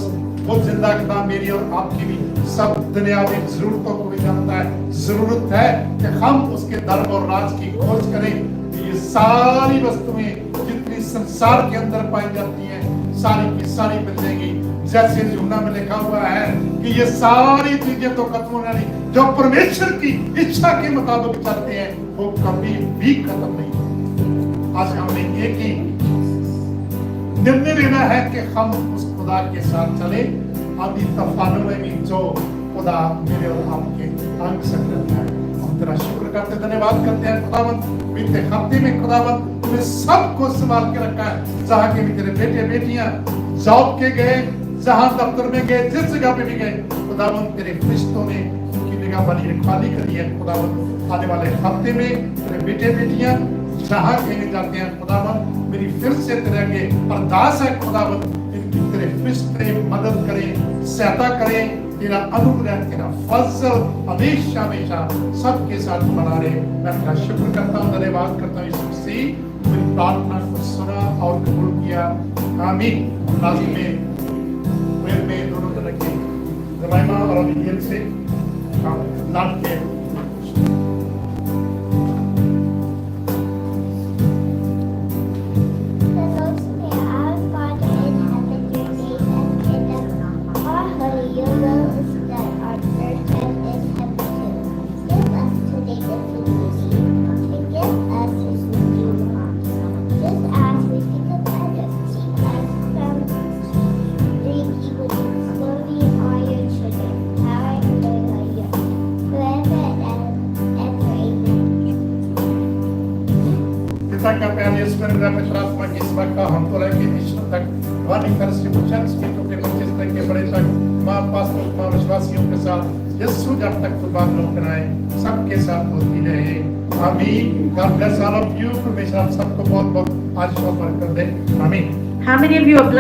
वो जिंदा खुदा मेरी और आपकी भी सब दुनियावी जरूरतों को भी जानता है। जरूरत है कि हम उसके धर्म और राज की खोज करें। ये सारी वस्तुएं जितनी संसार के अंदर पाई जाती हैं, सारी की सारी मिल जाएंगी। जैसे यूहन्ना में लिखा हुआ है कि ये सारी चीजें तो खत्म होने वाली, जो परमेश्वर की इच्छा के मुताबिक चलते हैं वो कभी भी खत्म नहीं होते। आज हमें एक ही निर्णय लेना है कि हम उस खुदा के साथ चले। अभी तूफानों में भी जो खुदा मेरे और आपके अंग संग है, हम तेरा शुक्र करते, धन्यवाद करते हैं खुदावंद। बीते हफ्ते में खुदावंद तूने सबको संभाल के रखा है। जहाँ के भी तेरे बेटे बेटियां जॉब के गए, जहां दफ्तर में गए, जिस जगह पे भी गए, खुदावंद तेरे फरिश्तों ने उनकी निगाह बनी रखवाली करी है। खुदावंद आने वाले हफ्ते में तेरे बेटे बेटियां जहां कहीं जाते हैं, खुदावंद मेरी फिर से तेरे आगे अरदास है, खुदावंद इनकी तेरे फरिश्ते मदद करें, सहायता करें। तेरा अनुग्रह, तेरा फजल हमेशा हमेशा सबके साथ बना रहे। मैं तेरा शुक्र करता हूँ, धन्यवाद करता हूँ यीशु मसीह, मेरी प्रार्थना को सुना और कबूल किया। आमीन। लाजिम में दोनों तरह के जमाइमा और अबिगेल से लाड के पिता का प्यार, यीशु में मेरा पवित्र आत्मा की सेवा का हम तो लेके ईश्वर तक वाणी कर से चर्च के छोटे बच्चे से लेके बड़े तक मां पास्टर मां विश्वासियों के साथ यीशु जब तक कुर्बान लोग कराए सबके साथ होती रहे। आमीन। God bless all of you. परमेश्वर आप सबको बहुत बहुत आशीष और बरकत दे। आमीन। How many of you are blessed